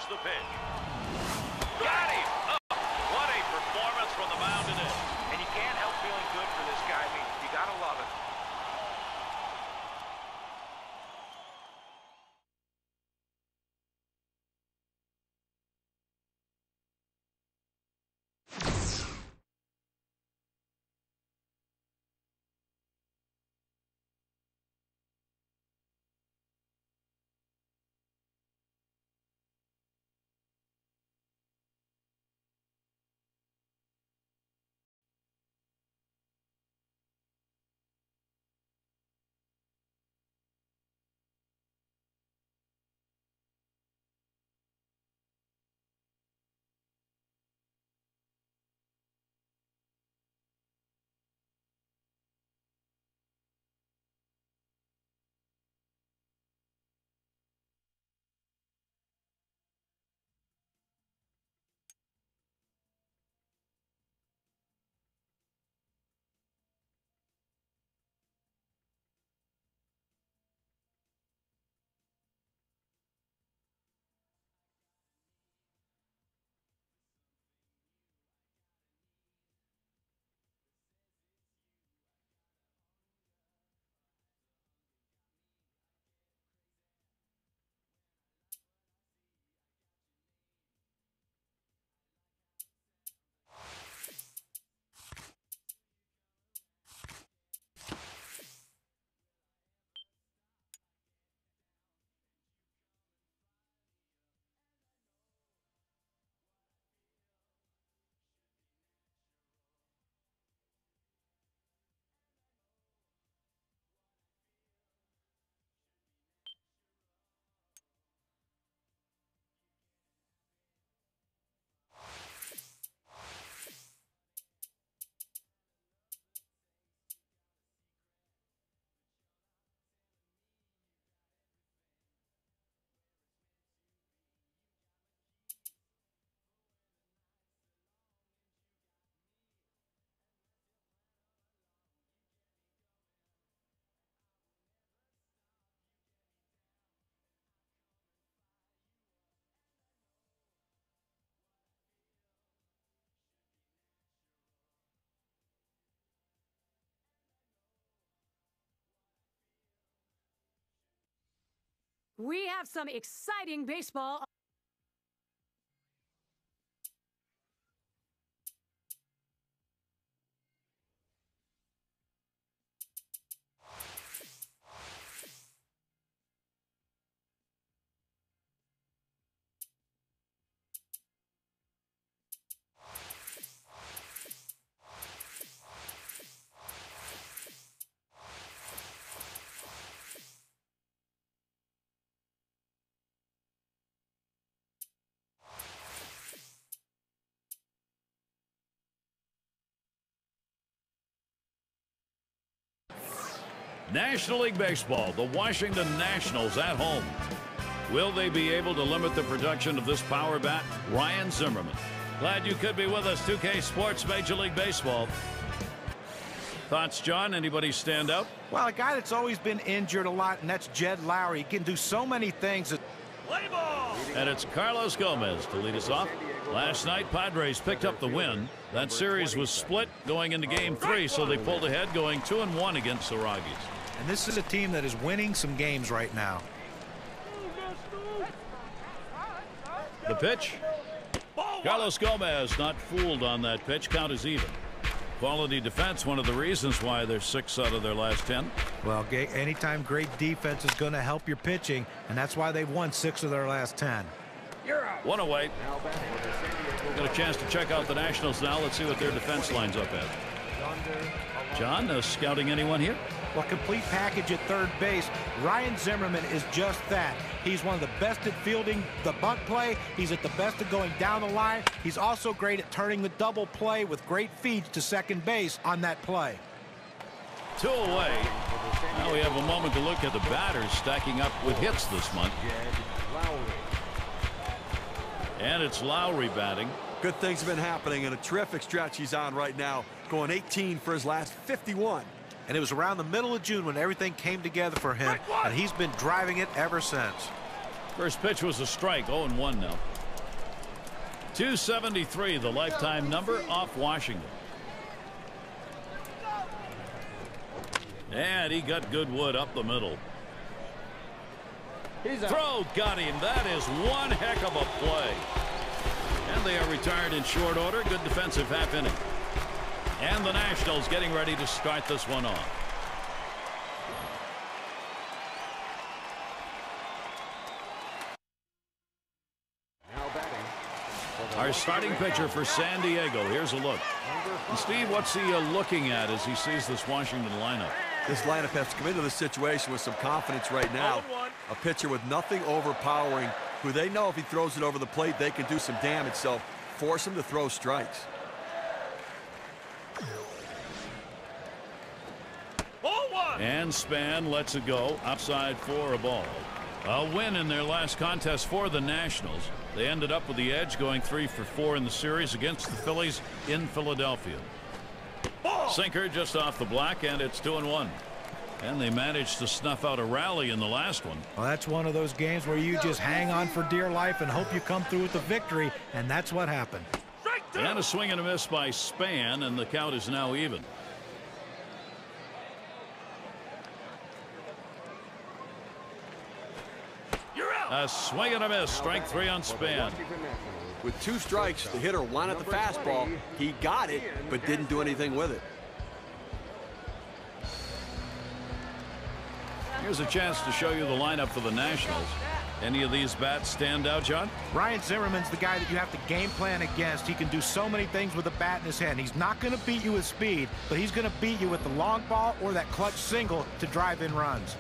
the pitch. Got him! Oh, what a performance from the mound today. And you can't help feeling good for this guy. I mean, you got to love it. We have some exciting baseball. National League Baseball, the Washington Nationals at home. Will they be able to limit the production of this power bat? Ryan Zimmerman. Glad you could be with us. 2K Sports Major League Baseball. Thoughts, John? Anybody stand out? Well, a guy that's always been injured a lot, and that's Jed Lowry. He can do so many things. Play ball! And it's Carlos Gomez to lead us off. Last night, Padres picked up the win. That series was split going into Game 3, so they pulled ahead going 2-1 against the Rockies. And this is a team that is winning some games right now. The pitch. Carlos Gomez not fooled on that pitch. Count is even. Quality defense, one of the reasons why they're 6 out of their last 10. Well, anytime great defense is going to help your pitching, and that's why they've won 6 of their last 10. One away. Got a chance to check out the Nationals now. Let's see what their defense lines up at. John, scouting anyone here? Well, complete package at third base. Ryan Zimmerman is just that. He's one of the best at fielding the bunt play. He's at the best at going down the line. He's also great at turning the double play with great feeds to second base on that play. 2 away. Now we have a moment to look at the batters stacking up with hits this month. And it's Lowry batting. Good things have been happening, and a terrific stretch he's on right now, going 18 for his last 51. And it was around the middle of June when everything came together for him, and he's been driving it ever since. First pitch was a strike, 0-1 now. 273, the lifetime number off Washington. And he got good wood up the middle. Throw got him. That is one heck of a play. And they are retired in short order. Good defensive half inning. And the Nationals getting ready to start this one off. Our starting pitcher for San Diego. Here's a look. And Steve, what's he looking at as he sees this Washington lineup? This lineup has come into the situation with some confidence right now. A pitcher with nothing overpowering, who they know if he throws it over the plate, they can do some damage. So force him to throw strikes. And Span lets it go outside for a ball. A win in their last contest for the Nationals. They ended up with the edge, going 3 for 4 in the series against the Phillies in Philadelphia. Sinker just off the black, and it's 2-1. And they managed to snuff out a rally in the last one. Well, that's one of those games where you just hang on for dear life and hope you come through with the victory, and that's what happened. And a swing and a miss by Span, and the count is now even. A swing and a miss. Strike 3 on Span. With 2 strikes, the hitter wanted the fastball. He got it, but didn't do anything with it. Here's a chance to show you the lineup for the Nationals. Any of these bats stand out, John? Ryan Zimmerman's the guy that you have to game plan against. He can do so many things with a bat in his hand. He's not going to beat you with speed, but he's going to beat you with the long ball or that clutch single to drive in runs.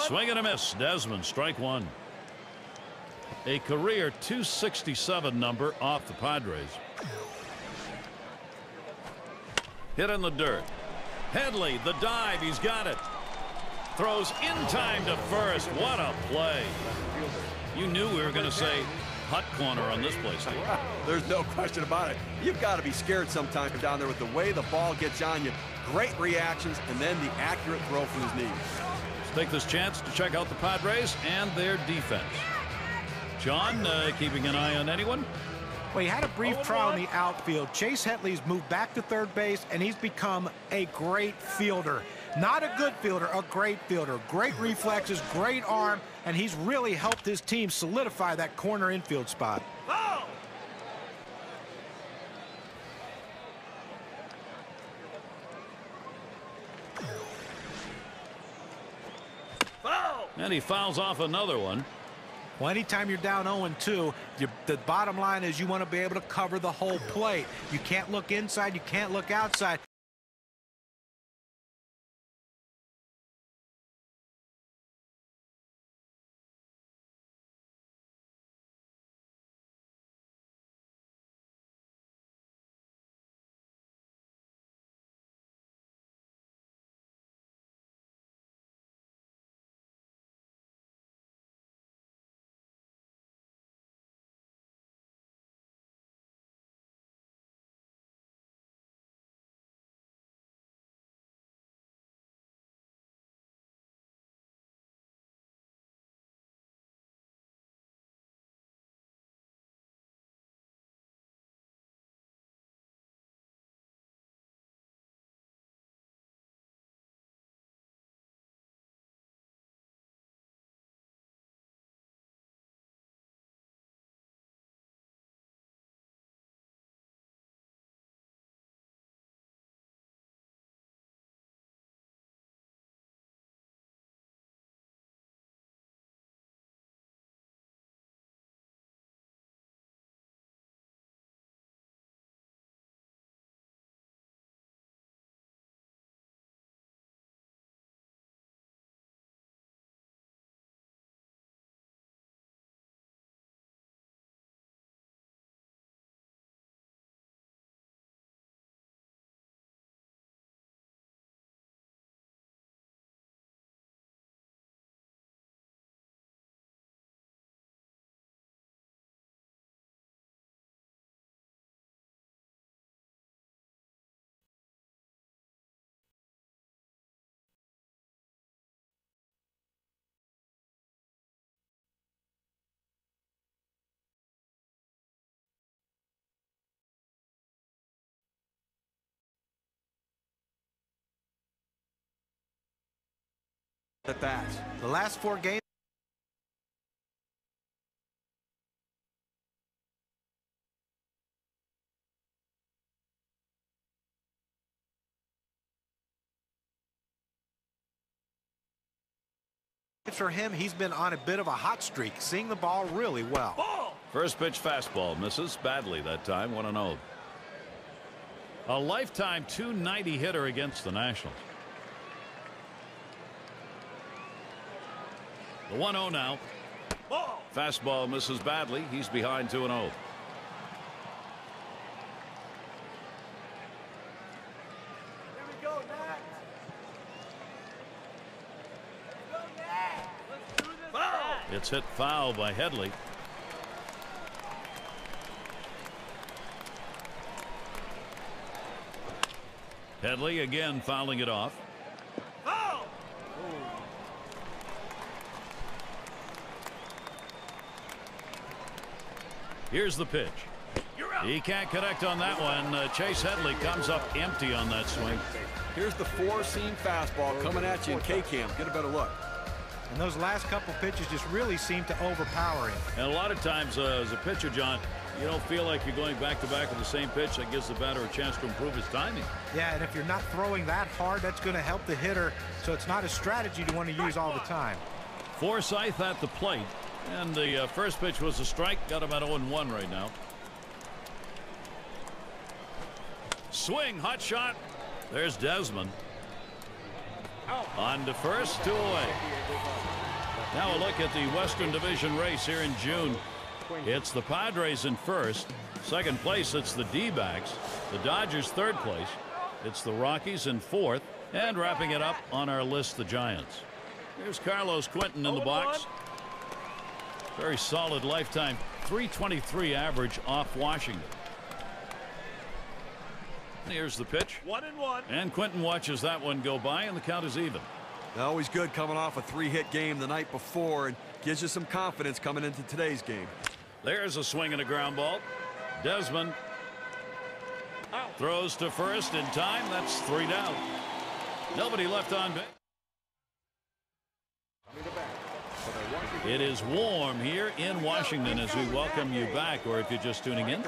Swing and a miss. Desmond, strike 1. A career 267 number off the Padres. Hit in the dirt. Headley, the dive. He's got it. Throws in time to first. What a play. You knew we were going to say hot corner on this place, Steve. There's no question about it. You've got to be scared sometime down there with the way the ball gets on you. Great reactions, and then the accurate throw from his knees. Take this chance to check out the Padres and their defense. John, keeping an eye on anyone? Well, he had a brief trial in the outfield. Chase Headley's moved back to third base, and he's become a great fielder. Not a good fielder, a great fielder. Great reflexes, great arm, and he's really helped his team solidify that corner infield spot. And he fouls off another one. Well, anytime you're down 0-2, the bottom line is you want to be able to cover the whole plate. You can't look inside, you can't look outside. at bats. The last 4 games for him, he's been on a bit of a hot streak, seeing the ball really well. First pitch fastball misses badly that time. 1-0. A lifetime .290 hitter against the Nationals. The 1-0 now. Fastball misses badly. He's behind 2-0. It's hit foul by Headley. Headley again fouling it off. Here's the pitch. He can't connect on that one. Chase Headley comes up empty on that swing. Here's the 4-seam fastball coming at you in K-Cam. Get a better look. And those last couple pitches just really seem to overpower him. And a lot of times as a pitcher, John, you don't feel like you're going back to back with the same pitch. That gives the batter a chance to improve his timing. Yeah, and if you're not throwing that hard, that's going to help the hitter. So it's not a strategy to want to use all the time. Forsythe at the plate. And the first pitch was a strike. Got him at 0-1 right now. Swing, hot shot. There's Desmond. On to first, 2 away. Now a look at the Western Division race here in June. It's the Padres in first. Second place, it's the D-backs. The Dodgers third place. It's the Rockies in fourth. And wrapping it up on our list, the Giants. Here's Carlos Quentin in the box. Very solid lifetime .323 average off Washington. Here's the pitch. 1-1. And Quentin watches that one go by, and the count is even. Always good coming off a 3-hit game the night before and gives you some confidence coming into today's game. There's a swing and a ground ball. Desmond throws to first in time. That's 3 down. Nobody left on base. It is warm here in Washington as we welcome you back, or if you're just tuning in.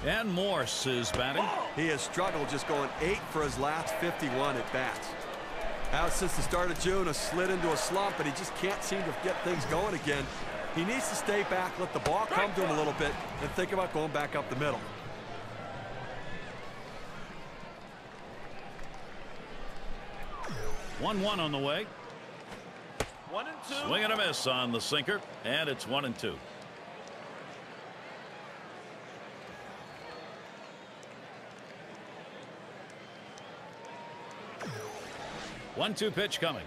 And Morse is batting. He has struggled, just going 8 for his last 51 at bats. Out since the start of June, has slid into a slump, and he just can't seem to get things going again. He needs to stay back, let the ball come to him a little bit, and think about going back up the middle. One on the way. 1-2. Swing and a miss on the sinker, and it's 1-2. One-two pitch coming.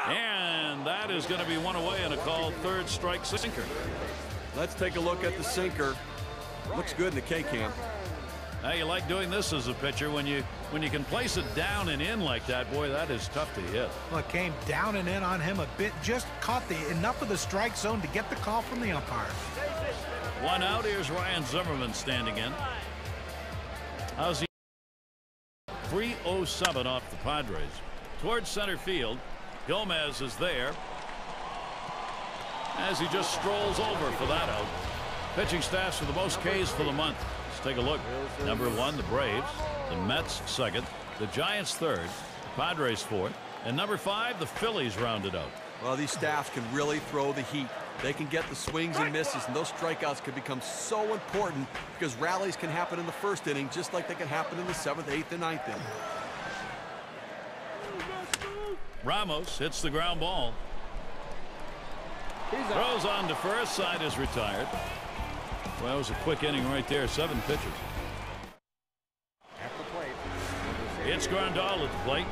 And that is going to be 1 away and a called third strike sinker. Let's take a look at the sinker. Looks good in the K-Cam. Now you like doing this as a pitcher when you can place it down and in like that. Boy, that is tough to hit. Well, it came down and in on him a bit. Just caught enough of the strike zone to get the call from the umpire. 1 out. Here's Ryan Zimmerman standing in. How's he? 307 off the Padres. Towards center field. Gomez is there as he just strolls over for that out. Pitching staffs for the most Ks for the month. Let's take a look. Number 1, the Braves. The Mets second. The Giants third. The Padres fourth. And number 5, the Phillies rounded out. Well, these staffs can really throw the heat. They can get the swings and misses, and those strikeouts can become so important because rallies can happen in the first inning just like they can happen in the 7th, 8th, and 9th inning. Ramos hits the ground ball. Throws on to first. Side is retired. Well, that was a quick inning right there. 7 pitches. It's Grandal at the plate.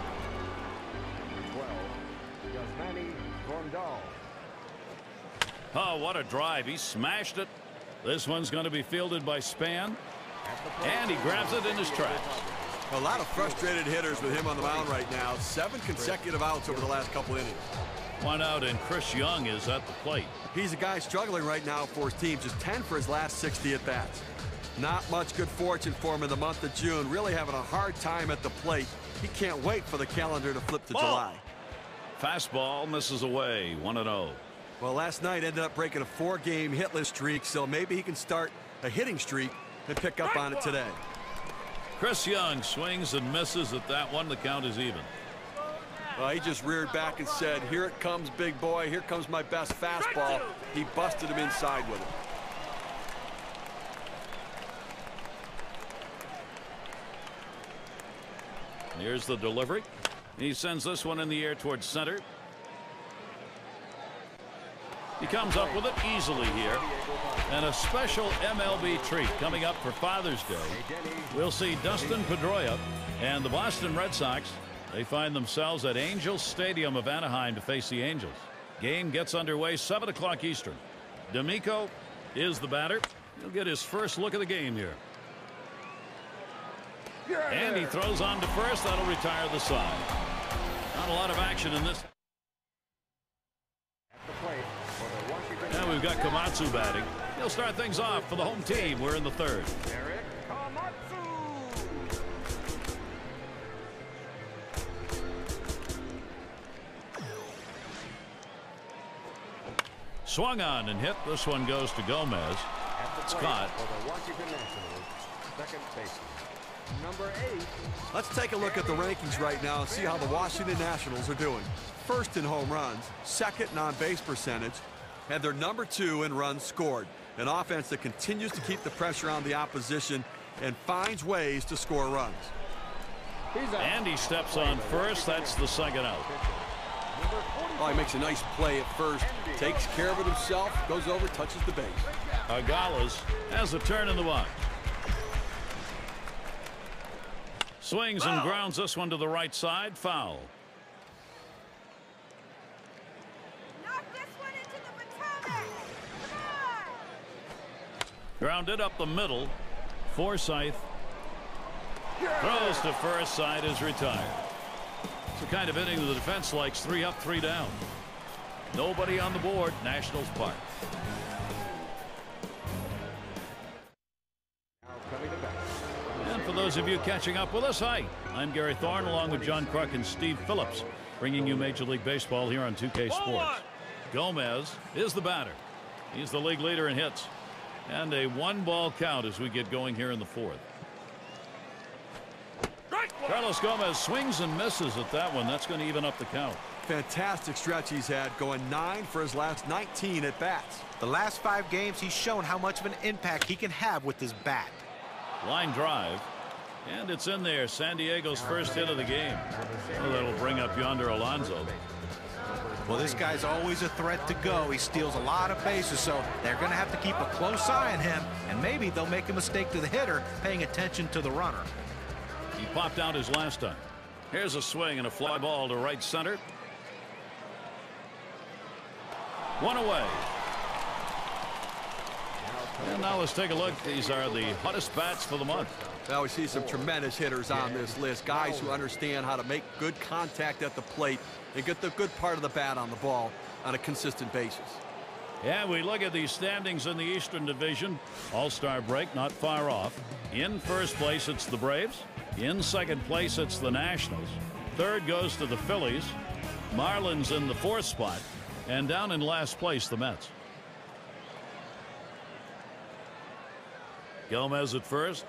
Oh, what a drive. He smashed it. This one's going to be fielded by Span. And he grabs it in his tracks. A lot of frustrated hitters with him on the mound right now. 7 consecutive outs over the last couple innings. 1 out, and Chris Young is at the plate. He's a guy struggling right now for his team. Just 10 for his last 60 at-bats. Not much good fortune for him in the month of June. Really having a hard time at the plate. He can't wait for the calendar to flip to July. Fastball misses away. 1-0. Well, last night ended up breaking a 4-game hitless streak, so maybe he can start a hitting streak and pick up on it today. Chris Young swings and misses at that one. The count is even. Well, he just reared back and said, here it comes, big boy. Here comes my best fastball. He busted him inside with it. Here's the delivery. He sends this one in the air towards center. He comes up with it easily here. And a special MLB treat coming up for Father's Day. We'll see Dustin Pedroia and the Boston Red Sox. They find themselves at Angels Stadium of Anaheim to face the Angels. Game gets underway 7 o'clock Eastern. D'Amico is the batter. He'll get his first look at the game here. And he throws on to first. That'll retire the side. Not a lot of action in this. And we've got Komatsu batting. He'll start things off for the home team. We're in the third. Swung on and hit. This one goes to Gomez. It's caught. Number 8. Let's take a look at the rankings right now and see how the Washington Nationals are doing. First in home runs, second in on-base percentage, and they're number 2 in runs scored. An offense that continues to keep the pressure on the opposition and finds ways to score runs. And he steps on first. That's the second out. Oh, he makes a nice play at first, takes care of it himself, goes over, touches the base. Agales has a turn in the box. Swings and grounds this one to the right side. Foul. Knock this one into the Potomac. Grounded up the middle. Forsythe throws to first. Side is retired. It's the kind of inning the defense likes. 3 up, 3 down. Nobody on the board. Nationals Park. And for those of you catching up with us, hi, I'm Gary Thorne along with John Kruk and Steve Phillips, bringing you Major League Baseball here on 2K Sports. Gomez is the batter. He's the league leader in hits. And a 1-ball count as we get going here in the fourth. Carlos Gomez swings and misses at that one. That's going to even up the count. Fantastic stretch he's had, going 9 for his last 19 at bats. The last 5 games, he's shown how much of an impact he can have with his bat. Line drive. And it's in there. San Diego's first hit of the game. Well, that'll bring up yonder Alonso. Well, this guy's always a threat to go. He steals a lot of bases, so they're going to have to keep a close eye on him. And maybe they'll make a mistake to the hitter, paying attention to the runner. He popped out his last time. Here's a swing and a fly ball to right center. One away. And now let's take a look. These are the hottest bats for the month. Now we see some tremendous hitters on this list. Guys who understand how to make good contact at the plate and get the good part of the bat on the ball on a consistent basis. Yeah, we look at these standings in the Eastern Division. All-Star break not far off. In first place, it's the Braves. In second place, it's the Nationals. Third goes to the Phillies. Marlins in the 4th spot. And down in last place, the Mets. Gomez at first.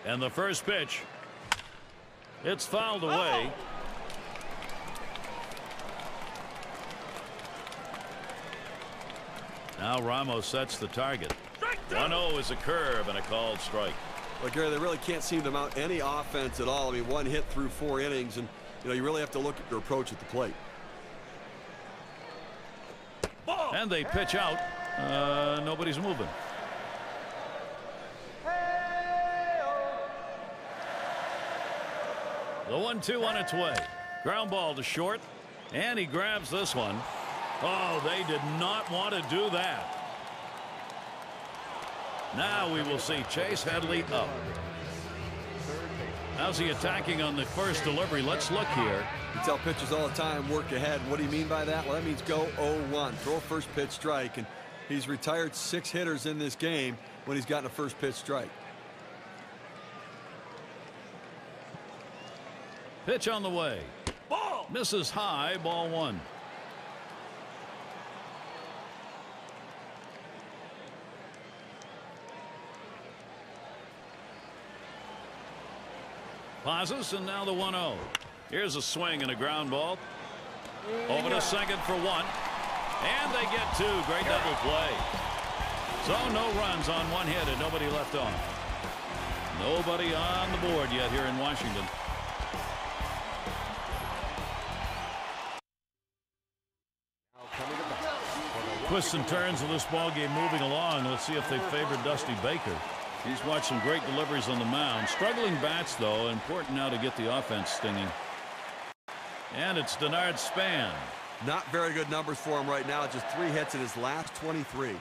And the first pitch. It's fouled away. Now Ramos sets the target. 1-0 is a curve and a called strike. Well, Gary, they really can't seem to mount any offense at all. I mean, 1 hit through 4 innings, and you really have to look at your approach at the plate. And they pitch out. Nobody's moving. The 1-2 on its way. Ground ball to short. And he grabs this one. Oh, they did not want to do that. Now we will see Chase Headley up. How's he attacking on the first delivery? Let's look here. You tell pitchers all the time, work ahead. What do you mean by that? Well, that means go 0-1. Throw a first pitch strike. And he's retired 6 hitters in this game when he's gotten a first pitch strike. Pitch on the way. Misses high, ball one. Pauses, and now the 1-0. Here's a swing and a ground ball. Over to second for one. And they get two. Great double play. So no runs on one hit and nobody left on. Nobody on the board yet here in Washington. Twists and turns of this ball game moving along. Let's see if they favor Dusty Baker. He's watched some great deliveries on the mound. Struggling bats, though. Important now to get the offense stinging. And it's Denard Span. Not very good numbers for him right now. Just 3 hits in his last 23.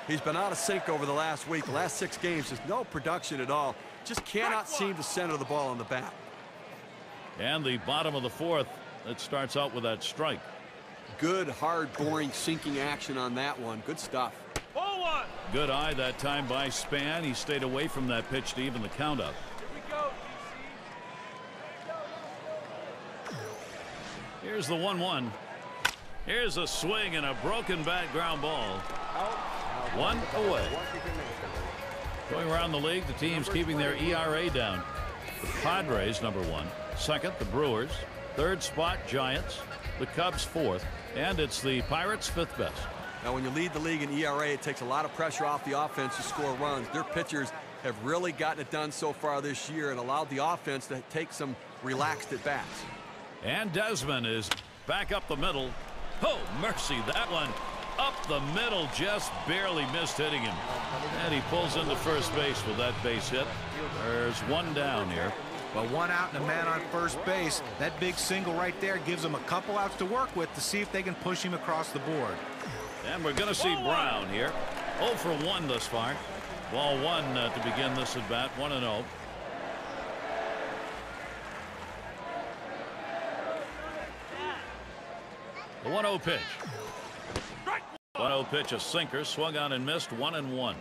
He's been out of sync over the last week. The last 6 games, just no production at all. Just cannot seem to center the ball on the bat. And the bottom of the 4th, it starts out with that strike. Good, hard, boring, sinking action on that one. Good stuff. Good eye that time by Span. He stayed away from that pitch to even the count up. Here's the 1-1. Here's a swing and a broken bat ground ball. 1 away. Going around the league, the teams keeping their ERA down. The Padres, number 1. Second, the Brewers. Third spot, Giants. The Cubs, 4th. And it's the Pirates, 5th best. Now, when you lead the league in ERA, it takes a lot of pressure off the offense to score runs. Their pitchers have really gotten it done so far this year and allowed the offense to take some relaxed at-bats. And Desmond is back up the middle. Oh, mercy, that one up the middle, just barely missed hitting him. And he pulls into first base with that base hit. There's one down here. Well, 1 out and a man on first base. That big single right there gives them a couple outs to work with to see if they can push him across the board. And we're going to see Brown here. 0 for 1 thus far. Ball 1 to begin this at bat. 1-0. The 1-0 pitch. 1-0 pitch, a sinker, swung on and missed. 1-1.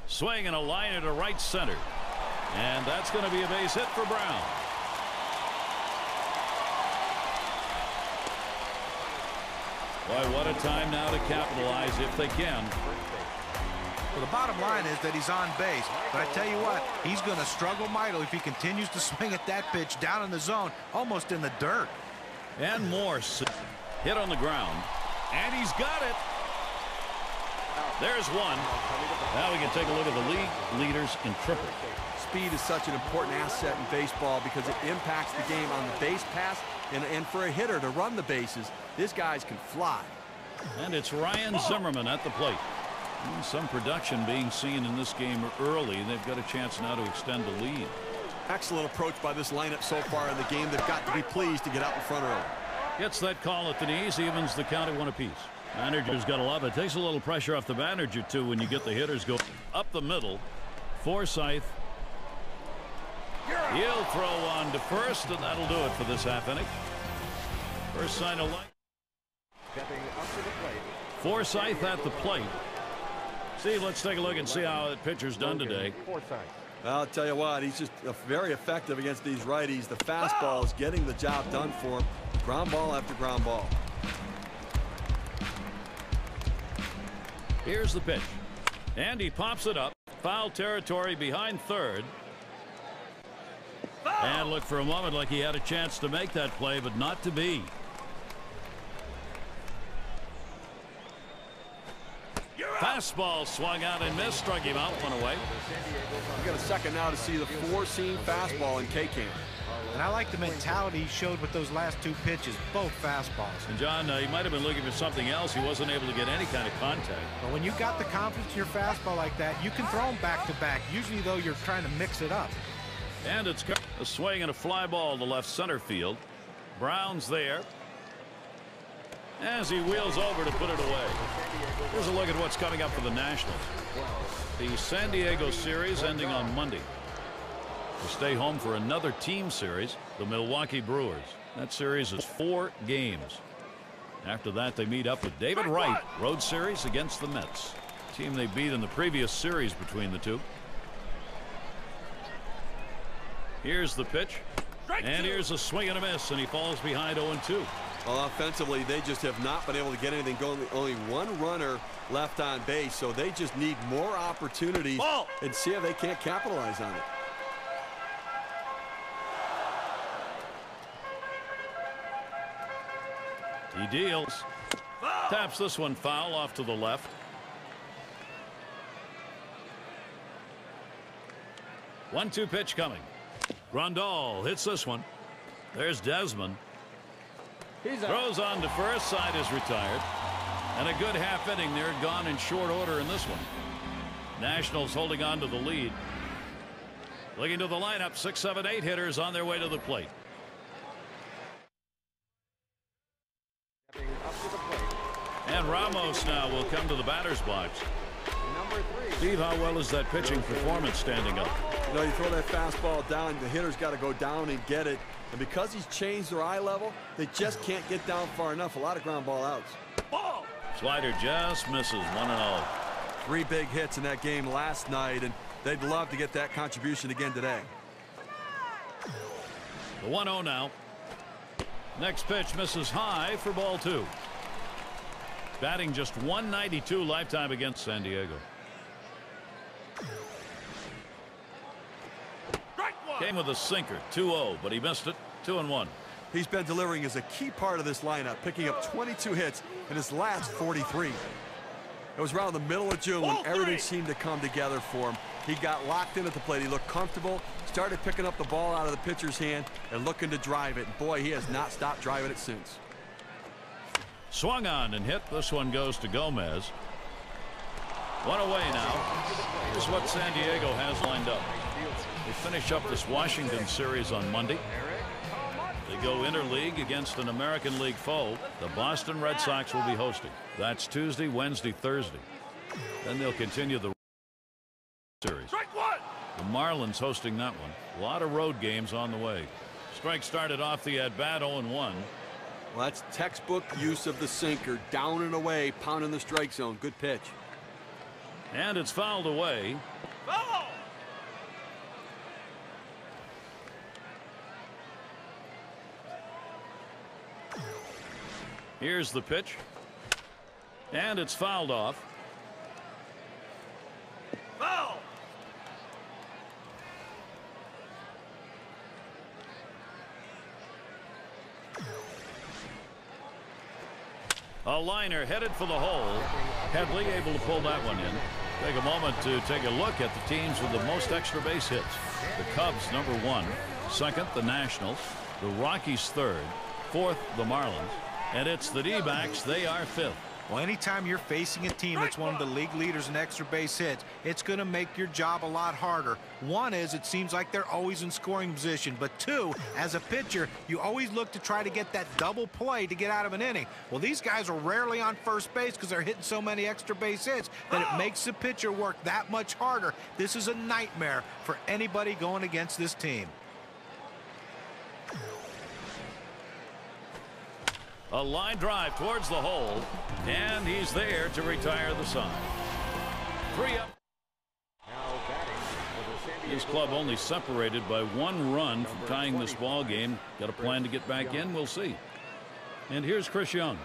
Swing and a liner to right center. And that's going to be a base hit for Brown. Boy, what a time now to capitalize if they can. Well, the bottom line is that he's on base. But I tell you what, he's going to struggle mightily if he continues to swing at that pitch down in the zone, almost in the dirt. And Morse hit on the ground. And he's got it. There's one. Now we can take a look at the league leaders in triples. Speed is such an important asset in baseball because it impacts the game on the base pass and for a hitter to run the bases. These guys can fly. And it's Ryan Zimmerman at the plate. And some production being seen in this game early. They've got a chance now to extend the lead. Excellent approach by this lineup so far in the game. They've got to be pleased to get out in front early. Gets that call at the knees, evens the count at 1 apiece. Manager's got to love it. Takes a little pressure off the manager, too, when you get the hitters go up the middle. Forsythe. He'll throw on to first, and that'll do it for this half inning. First sign of life. Forsythe at the plate. Steve, let's take a look and see how that pitcher's done today. I'll tell you what, he's just very effective against these righties. The fastball is getting the job done for him. Ground ball after ground ball. Here's the pitch. And he pops it up. Foul territory behind third. And looked for a moment like he had a chance to make that play, but not to be. Fastball swung out and missed. Struck him out. 1 away. We got a second now to see the 4-seam fastball in K-Can. And I like the mentality he showed with those last 2 pitches, both fastballs. And John, he might have been looking for something else. He wasn't able to get any kind of contact. But when you got the confidence in your fastball like that, you can throw them back to back. Usually, though, you're trying to mix it up. And it's a swing and a fly ball to left center field. Brown's there as he wheels over to put it away. Here's a look at what's coming up for the Nationals. The San Diego series ending on Monday. To stay home for another team series, the Milwaukee Brewers. That series is 4 games. After that, they meet up with David Wright, road series against the Mets, team they beat in the previous series between the two. Here's the pitch, and here's a swing and a miss, and he falls behind 0-2. Well, offensively, they just have not been able to get anything going. Only one runner left on base, so they just need more opportunities and see if they can't capitalize on it. He deals. Taps this one foul off to the left. 1-2 pitch coming. Grandal hits this one. There's Desmond. Throws on to first. Side is retired. And a good half inning there, gone in short order in this one. Nationals holding on to the lead. Looking to the lineup, 6, 7, 8 hitters on their way to the plate. And Ramos now will come to the batter's box. Steve, how well is that pitching performance standing up? You know, you throw that fastball down, the hitter's got to go down and get it. And because he's changed their eye level, they just can't get down far enough. A lot of ground ball outs. Slider just misses. 1-0. 3 big hits in that game last night, and they'd love to get that contribution again today. The 1-0 now. Next pitch misses high for ball 2. Batting just .192 lifetime against San Diego. Came with a sinker, 2-0, but he missed it. 2-1. He's been delivering as a key part of this lineup, picking up 22 hits in his last 43. It was around the middle of June when everything seemed to come together for him. He got locked in at the plate. He looked comfortable, started picking up the ball out of the pitcher's hand and looking to drive it. And boy, he has not stopped driving it since. Swung on and hit. This one goes to Gomez. One away now. Here's what San Diego has lined up. They finish up this Washington series on Monday. They go interleague against an American League foe. The Boston Red Sox will be hosting. That's Tuesday, Wednesday, Thursday. Then they'll continue the series. The Marlins hosting that one. A lot of road games on the way. Strike started off the at-bat 0-1. Well, that's textbook use of the sinker. Down and away, pounding the strike zone. Good pitch. And it's fouled away. Here's the pitch. And it's fouled off. Foul! A liner headed for the hole. Headley able to pull that one in. Take a moment to take a look at the teams with the most extra base hits. The Cubs, #1. Second, the Nationals. The Rockies, third. Fourth, the Marlins. And it's the D-backs. They are fifth. Well, anytime you're facing a team that's one of the league leaders in extra base hits, it's going to make your job a lot harder. One is it seems like they're always in scoring position. But two, as a pitcher, you always look to try to get that double play to get out of an inning. Well, these guys are rarely on first base because they're hitting so many extra base hits that it makes the pitcher work that much harder. This is a nightmare for anybody going against this team. A line drive towards the hole, and he's there to retire the side. 3 up. His club only separated by 1 run from tying this ball game. Got a plan to get back in? We'll see. And here's Chris Young.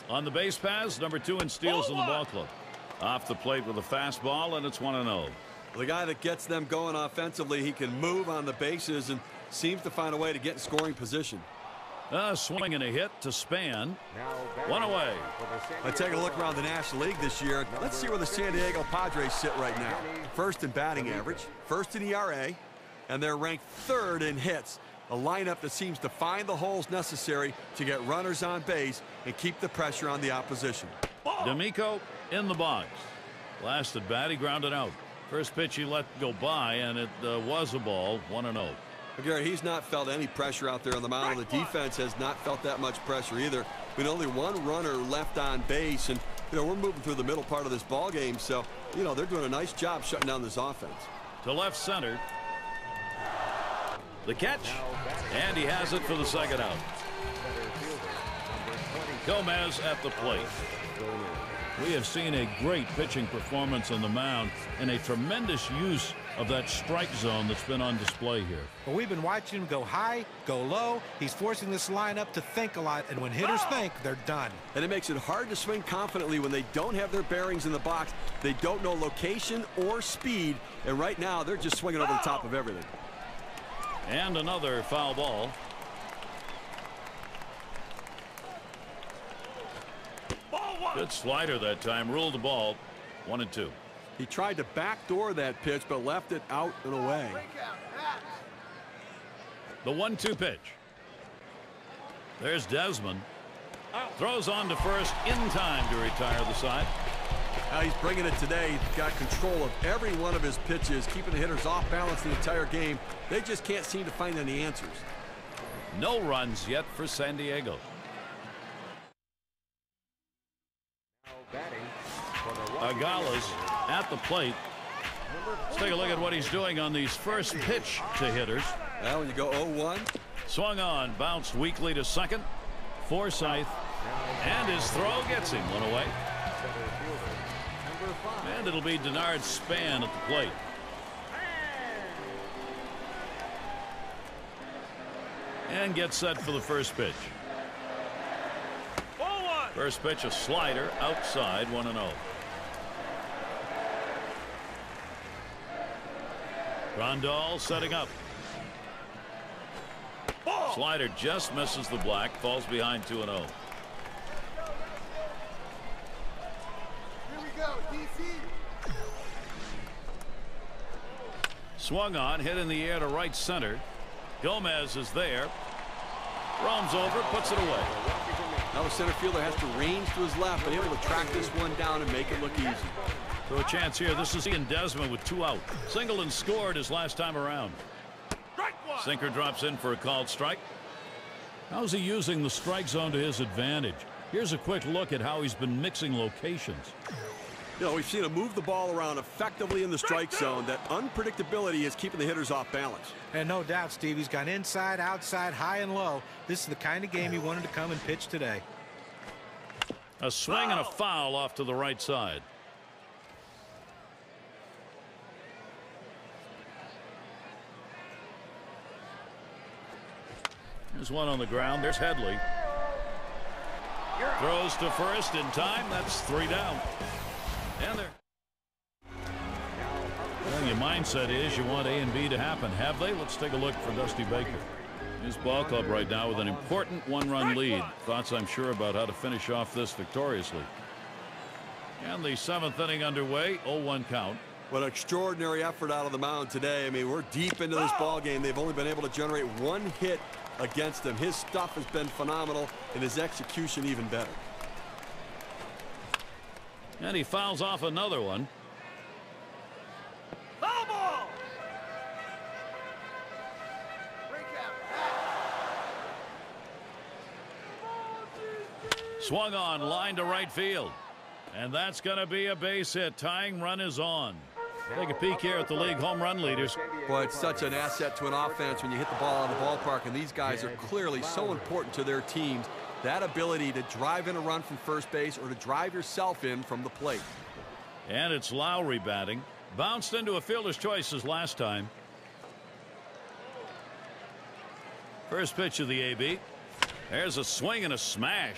On the base paths, #2 in steals in the ball club. Off the plate with a fastball, and it's 1-0. The guy that gets them going offensively, he can move on the bases and seems to find a way to get in scoring position. A swing and a hit to Span. 1 away. Let's take a look around the National League this year. Let's see where the San Diego Padres sit right now. First in batting average, first in ERA, and they're ranked 3rd in hits. A lineup that seems to find the holes necessary to get runners on base and keep the pressure on the opposition. D'Amico in the box. Last at bat, he grounded out. First pitch he let go by, and it was a ball. 1-0. Gary, he's not felt any pressure out there on the mound. The defense has not felt that much pressure either. With only 1 runner left on base, and we're moving through the middle part of this ball game, so they're doing a nice job shutting down this offense. To left center. The catch, and he has it for the second out. Gomez at the plate. We have seen a great pitching performance on the mound and a tremendous use of that strike zone that's been on display here. Well, we've been watching him go high, go low. He's forcing this lineup to think a lot, and when hitters think, they're done. And it makes it hard to swing confidently when they don't have their bearings in the box. They don't know location or speed, and right now they're just swinging over the top of everything. And another foul ball. Good slider that time. Ruled the ball. 1-2. He tried to backdoor that pitch, but left it out and away. The 1-2 pitch. There's Desmond. Throws on to first in time to retire the side. Now he's bringing it today. He's got control of every one of his pitches, keeping the hitters off balance the entire game. They just can't seem to find any answers. No runs yet for San Diego. Agala's at the plate. Let's take a look at what he's doing on these first pitch to hitters. Well, when you go 0-1. Swung on, bounced weakly to second. Forsythe, and his throw gets him one away. And it'll be Denard Span at the plate. And gets set for the first pitch. First pitch, a slider outside, 1-0. Grandal setting up. Slider just misses the black, falls behind 2-0. Here we go, DC. Swung on, hit in the air to right center. Gomez is there. Roams over, puts it away. Now the center fielder has to range to his left, but able to track this one down and make it look easy. So a chance here. This is Ian Desmond with 2 out. Singled and scored his last time around. Sinker drops in for a called strike. How's he using the strike zone to his advantage? Here's a quick look at how he's been mixing locations. You know, we've seen him move the ball around effectively in the strike zone. That unpredictability is keeping the hitters off balance. And no doubt, Steve, he's gone inside, outside, high and low. This is the kind of game he wanted to come and pitch today. A swing and a foul off to the right side. There's one on the ground. There's Headley. Throws to first in time. That's 3 down. And there. Well, your mindset is you want A and B to happen. Have they? Let's take a look for Dusty Baker. His ball club right now with an important 1-run lead. Thoughts, I'm sure, about how to finish off this victoriously. And the 7th inning underway. 0-1 count. What an extraordinary effort out of the mound today. I mean, we're deep into this ball game. They've only been able to generate 1 hit against him. His stuff has been phenomenal, and his execution even better. And he fouls off another one. Foul ball. Swung on, line to right field. And that's going to be a base hit. Tying run is on. Take a peek here at the league home run leaders. Boy, it's such an asset to an offense when you hit the ball out of the ballpark, and these guys are clearly so important to their teams. That ability to drive in a run from first base or to drive yourself in from the plate. And it's Lowry batting. Bounced into a fielder's choice as last time. First pitch of the AB. There's a swing and a smash.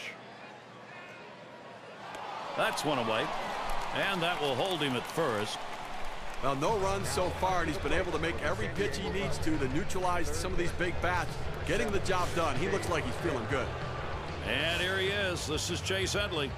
That's one away. And that will hold him at first. Well, no runs so far, and he's been able to make every pitch he needs to neutralize some of these big bats, getting the job done. He looks like he's feeling good. And here he is. This is Chase Headley.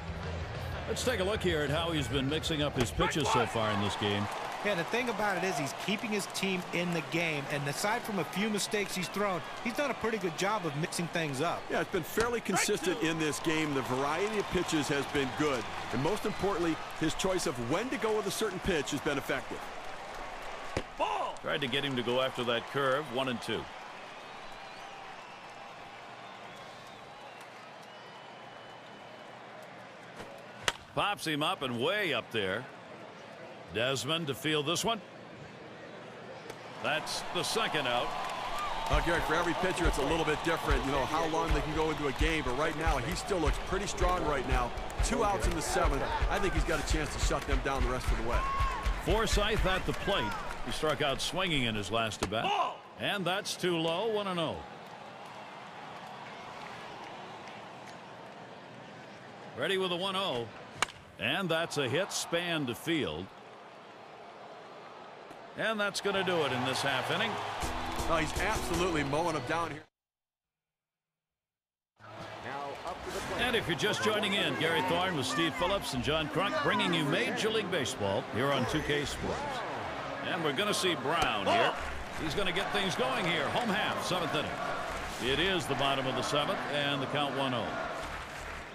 Let's take a look here at how he's been mixing up his pitches so far in this game. Yeah, the thing about it is he's keeping his team in the game, and aside from a few mistakes he's thrown, he's done a pretty good job of mixing things up. Yeah, it's been fairly consistent in this game. The variety of pitches has been good, and most importantly, his choice of when to go with a certain pitch has been effective. Ball. Tried to get him to go after that curve. 1-2. Pops him up and way up there. Desmond to field this one. That's the second out. Gary, for every pitcher, it's a little bit different, you know, how long they can go into a game. But right now, he still looks pretty strong right now. 2 outs in the 7th. I think he's got a chance to shut them down the rest of the way. Forsythe at the plate. He struck out swinging in his last at-bat. And that's too low, 1-0. Ready with a 1-0. And that's a hit, span to field. And that's going to do it in this half inning. Oh, he's absolutely mowing them down here. And if you're just joining in, Gary Thorne with Steve Phillips and John Crunk bringing you Major League Baseball here on 2K Sports. And we're going to see Brown here. He's going to get things going here. Home half, 7th inning. It is the bottom of the 7th, and the count 1-0.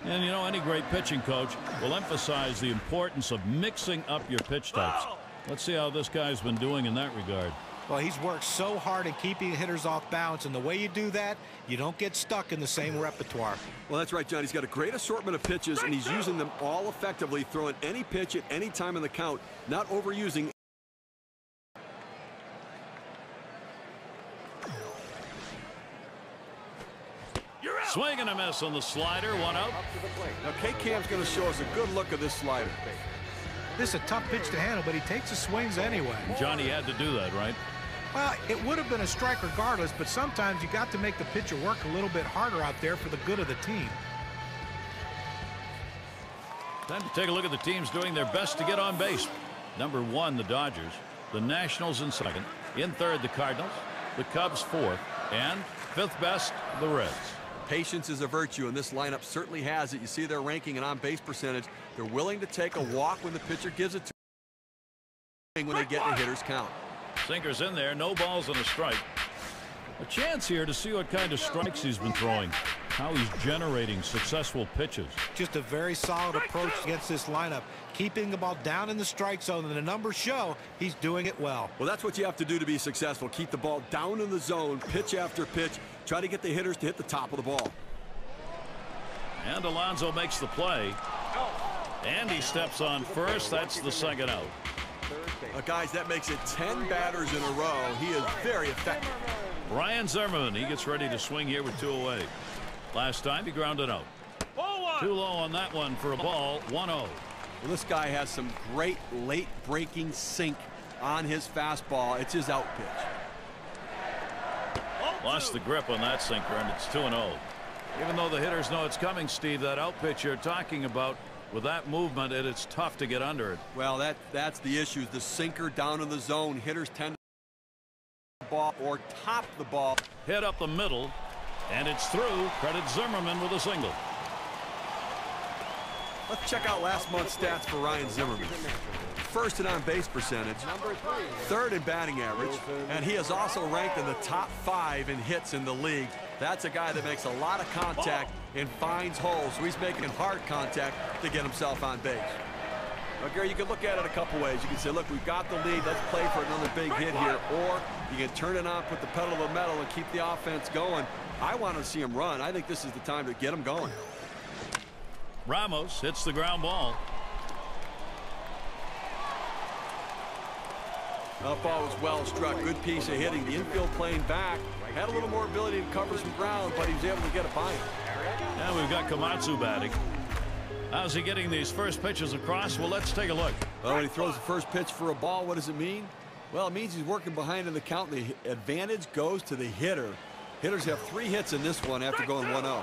And, you know, any great pitching coach will emphasize the importance of mixing up your pitch types. Let's see how this guy's been doing in that regard. Well, he's worked so hard at keeping hitters off balance, and the way you do that, you don't get stuck in the same repertoire. Well, that's right, John. He's got a great assortment of pitches, and he's using them all effectively, throwing any pitch at any time in the count, not overusing. Swing and a miss on the slider, 1 out. Now, K-Cam's going to show us a good look of this slider. This is a tough pitch to handle, but he takes his swings anyway. Johnny had to do that, right? Well, it would have been a strike regardless, but sometimes you got to make the pitcher work a little bit harder out there for the good of the team. Time to take a look at the teams doing their best to get on base. Number 1, the Dodgers. The Nationals in 2nd. In 3rd, the Cardinals. The Cubs 4th. And 5th best, the Reds. Patience is a virtue, and this lineup certainly has it. You see their ranking and on-base percentage. They're willing to take a walk when the pitcher gives it to them when they get in a hitter's count. Sinker's in there, no balls and a strike. A chance here to see what kind of strikes he's been throwing, how he's generating successful pitches. Just a very solid approach against this lineup, keeping the ball down in the strike zone, and the numbers show he's doing it well. Well, that's what you have to do to be successful. Keep the ball down in the zone, pitch after pitch. Try to get the hitters to hit the top of the ball. And Alonso makes the play. And he steps on first. That's the 2nd out. Guys, that makes it 10 batters in a row. He is very effective. Ryan Zimmerman, he gets ready to swing here with 2 away. Last time he grounded out. Too low on that one for a ball, 1-0. Well, this guy has some great late breaking sink on his fastball. It's his out pitch. Lost the grip on that sinker, and it's 2-0. Even though the hitters know it's coming, Steve, that out pitch you're talking about, with that movement, it's tough to get under it. Well, that's the issue. The sinker down in the zone. Hitters tend to ball or top the ball. Hit up the middle, and it's through. Credit Zimmerman with a single. Let's check out last month's stats for Ryan Zimmerman. 1st in on-base percentage, 3rd in batting average, and he is also ranked in the top 5 in hits in the league. That's a guy that makes a lot of contact and finds holes, so he's making hard contact to get himself on base. Now, Gary, you can look at it a couple ways. You can say, look, we've got the lead. Let's play for another big hit here. Or you can turn it on, put the pedal to the metal, and keep the offense going. I want to see him run. I think this is the time to get him going. Ramos hits the ground ball. That ball was well struck. Good piece of hitting. The infield playing back. Had a little more ability to cover some ground, but he was able to get it by him. Now we've got Komatsu batting. How's he getting these first pitches across? Well, let's take a look. Well, when he throws the first pitch for a ball, what does it mean? Well, it means he's working behind in the count. The advantage goes to the hitter. Hitters have 3 hits in this one after going 1-0.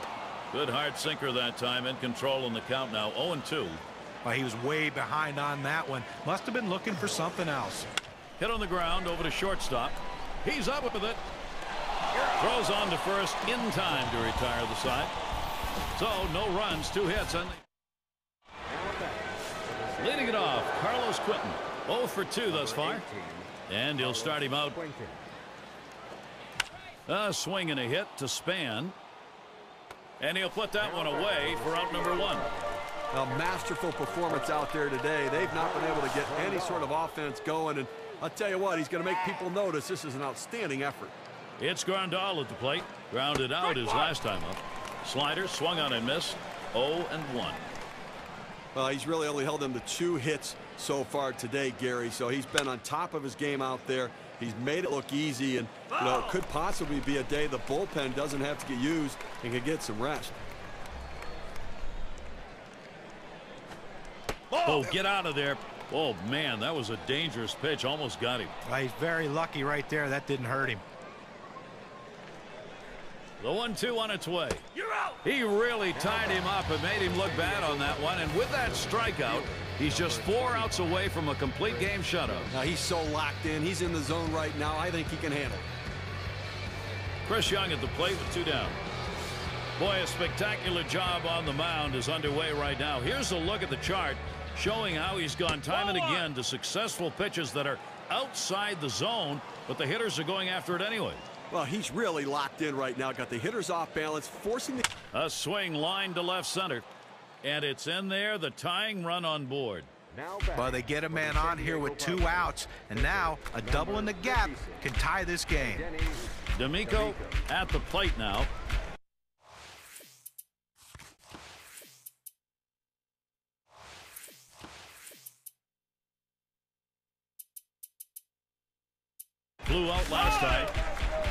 Good hard sinker that time, in control in the count now, 0-2. Well, he was way behind on that one. Must have been looking for something else. Hit on the ground over to shortstop. He's up with it. Throws on to first in time to retire the side. So no runs, 2 hits. And leading it off, Carlos Quinton. 0 for 2 thus far. And he'll start him out. A swing and a hit to Span. And he'll put that one away for out number 1. A masterful performance out there today. They've not been able to get any sort of offense going. And I'll tell you what, he's going to make people notice this is an outstanding effort. It's Grandal at the plate. Grounded out his last time up. Slider swung on and missed. 0-1. Well, he's really only held them to 2 hits so far today, Gary. So he's been on top of his game out there. He's made it look easy, and it could possibly be a day the bullpen doesn't have to get used and can get some rest. Oh, get out of there. Oh, man, that was a dangerous pitch. Almost got him. Well, he's very lucky right there. That didn't hurt him. The 1-2 on its way. You're out. He really tied him up and made him look bad on that one. And with that strikeout, he's just 4 outs away from a complete game shutout. Now, he's so locked in. He's in the zone right now. I think he can handle it. Chris Young at the plate with 2 down. Boy, a spectacular job on the mound is underway right now. Here's a look at the chart showing how he's gone time and again to successful pitches that are outside the zone, but the hitters are going after it anyway. Well, he's really locked in right now. Got the hitters off balance, forcing the... A swing line to left center, and it's in there, the tying run on board. Well, they get a man on here with 2 outs, and now a double in the gap can tie this game. D'Amico at the plate now. Flew out last time.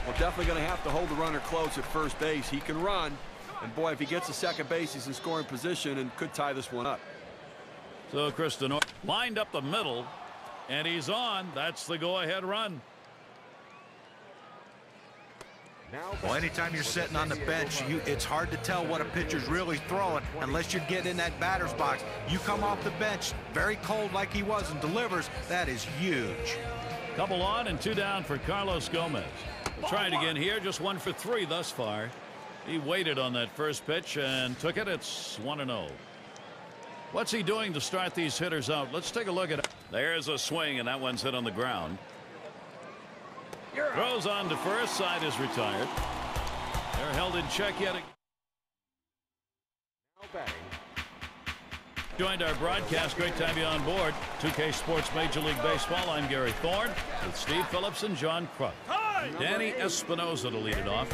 We're definitely going to have to hold the runner close at first base. He can run, and boy, if he gets to second base, he's in scoring position and could tie this one up. So Chris lined up the middle, and he's on. That's the go-ahead run. Well, anytime you're sitting on the bench, it's hard to tell what a pitcher's really throwing unless you get in that batter's box. You come off the bench very cold like he was and delivers. That is huge. Couple on and 2 down for Carlos Gomez. Try it again here. Just 1 for 3 thus far. He waited on that first pitch and took it. It's 1-0. What's he doing to start these hitters out? Let's take a look at it. There's a swing, and that one's hit on the ground. Throws on to first. Side is retired. They're held in check yet. Joined our broadcast. Great to have you on board. 2K Sports Major League Baseball. I'm Gary Thorne with Steve Phillips and John Kruk. Danny Espinosa to lead it off.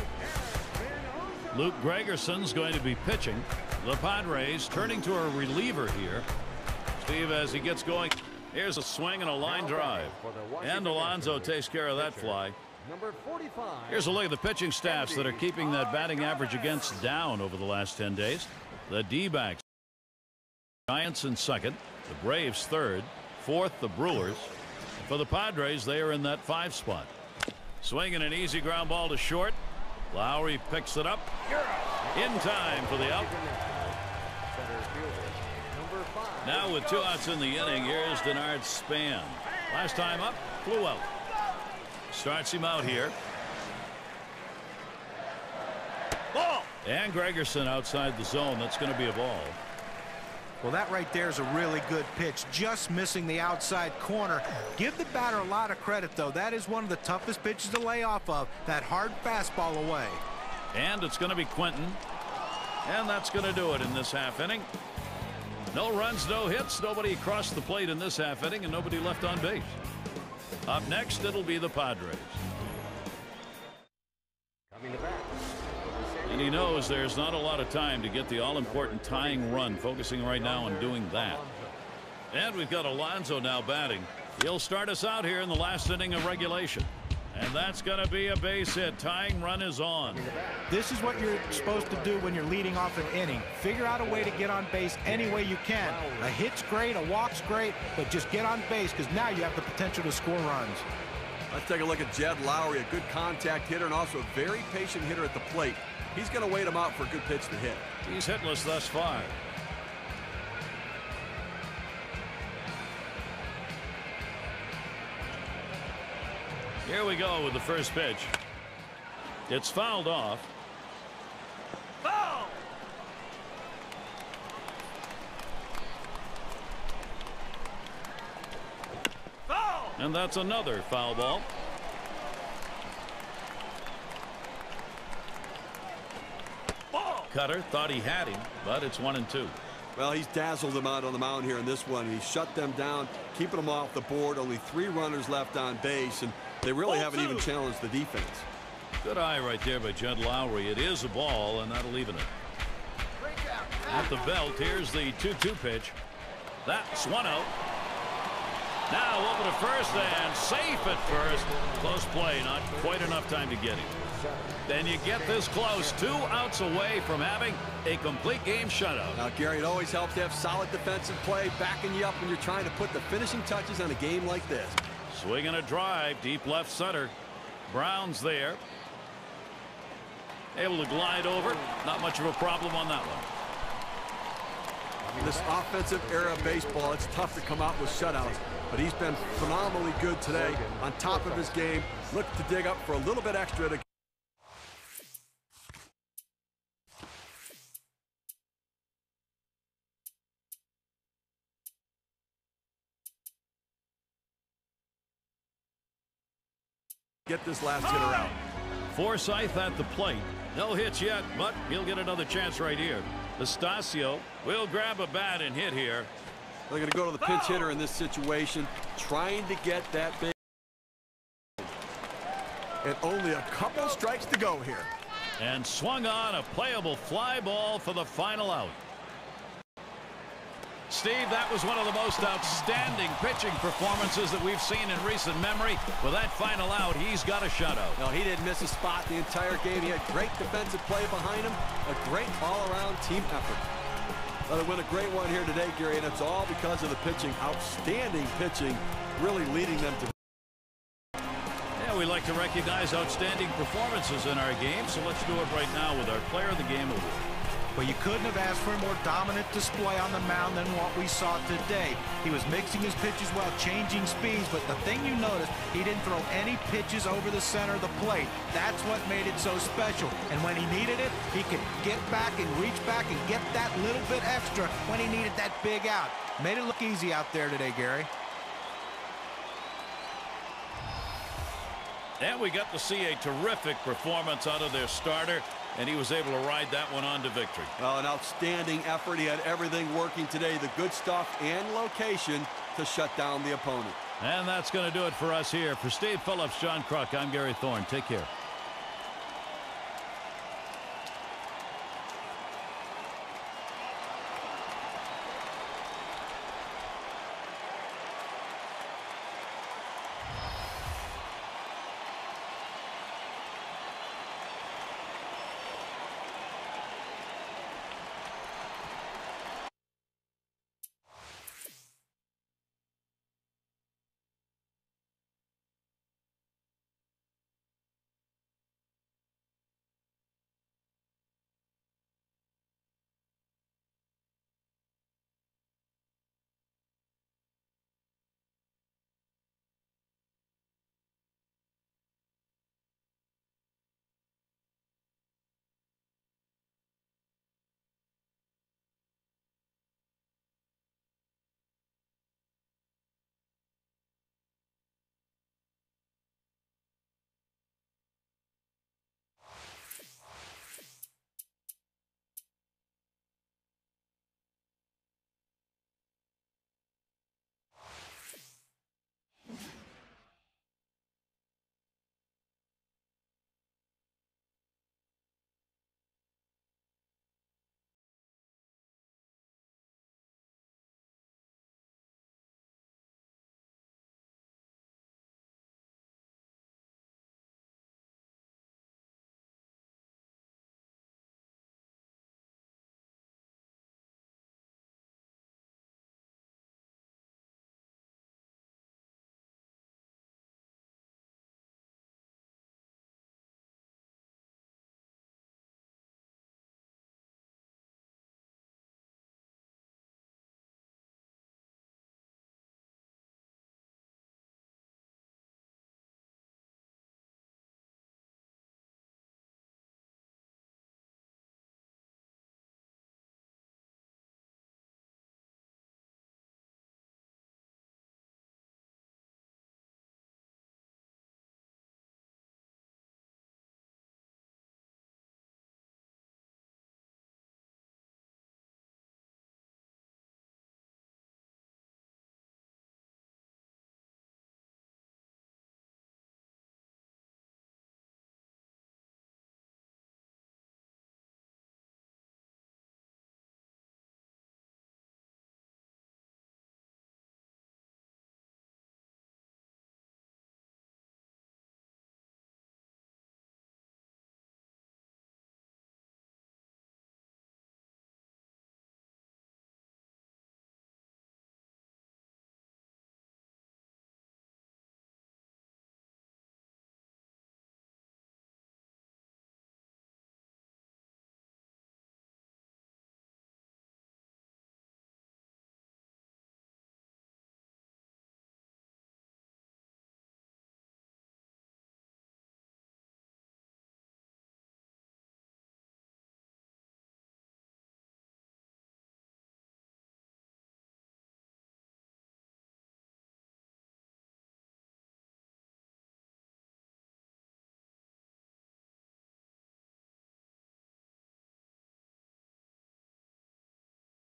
Luke Gregerson's going to be pitching. The Padres turning to a reliever here. Steve, as he gets going, here's a swing and a line drive. And Alonso takes care of that fly. Here's a look at the pitching staffs that are keeping that batting average against down over the last 10 days. The D-backs. Giants in second. The Braves third. Fourth, the Brewers. For the Padres, they are in that 5 spot. Swinging an easy ground ball to short. Lowry picks it up in time for the out. Now with 2 outs in the inning, here's Denard Span. Last time up, flew out. Starts him out here. Ball. And Gregerson outside the zone. That's going to be a ball. Well, that right there is a really good pitch, just missing the outside corner. Give the batter a lot of credit, though. That is one of the toughest pitches to lay off of, that hard fastball away. And it's going to be Quinton. And that's going to do it in this half inning. No runs, no hits, nobody crossed the plate in this half inning, and nobody left on base. Up next, it'll be the Padres. And he knows there's not a lot of time to get the all-important tying run, focusing right now on doing that. And we've got Alonso now batting. He'll start us out here in the last inning of regulation. And that's going to be a base hit. Tying run is on. This is what you're supposed to do when you're leading off an inning. Figure out a way to get on base any way you can. A hit's great, a walk's great, but just get on base because now you have the potential to score runs. Let's take a look at Jed Lowry, a good contact hitter and also a very patient hitter at the plate. He's going to wait him out for a good pitch to hit. He's hitless thus far. Here we go with the first pitch. It's fouled off. Foul. Foul. And that's another foul ball. Cutter thought he had him, but it's 1-2. Well, he's dazzled them out on the mound here in this one. He shut them down, keeping them off the board. Only 3 runners left on base, and they really haven't even challenged the defense. Good eye right there by Jed Lowry. It is a ball, and that'll even it. At the belt, here's the 2-2 pitch. That's 1 out. Now over to first and safe at first. Close play, not quite enough time to get him. Then you get this close, 2 outs away from having a complete game shutout. Now, Gary, it always helps to have solid defensive play backing you up when you're trying to put the finishing touches on a game like this. Swing and a drive, deep left center. Brown's there. Able to glide over. Not much of a problem on that one. This offensive era of baseball, it's tough to come out with shutouts, but he's been phenomenally good today. On top of his game, look to dig up for a little bit extra to get this last hitter out. Forsythe at the plate. No hits yet, but he'll get another chance right here. Castillo will grab a bat and hit here. They're going to go to the pinch hitter in this situation, trying to get that big. And only a couple strikes to go here. And swung on a playable fly ball for the final out. Steve, that was one of the most outstanding pitching performances that we've seen in recent memory. With that final out, he's got a shutout. No, he didn't miss a spot the entire game. He had great defensive play behind him, a great all-around team effort. They win a great one here today, Gary, and it's all because of the pitching. Outstanding pitching, really leading them to. Yeah, we like to recognize outstanding performances in our game, so let's do it right now with our Player of the Game award. Well, you couldn't have asked for a more dominant display on the mound than what we saw today. He was mixing his pitches well, changing speeds, but the thing you noticed, he didn't throw any pitches over the center of the plate. That's what made it so special. And when he needed it, he could get back and reach back and get that little bit extra when he needed that big out. Made it look easy out there today, Gary. And we got to see a terrific performance out of their starter, and he was able to ride that one on to victory. Well, an outstanding effort. He had everything working today, the good stuff and location to shut down the opponent. And that's going to do it for us here. For Steve Phillips, John Kruk, I'm Gary Thorne. Take care.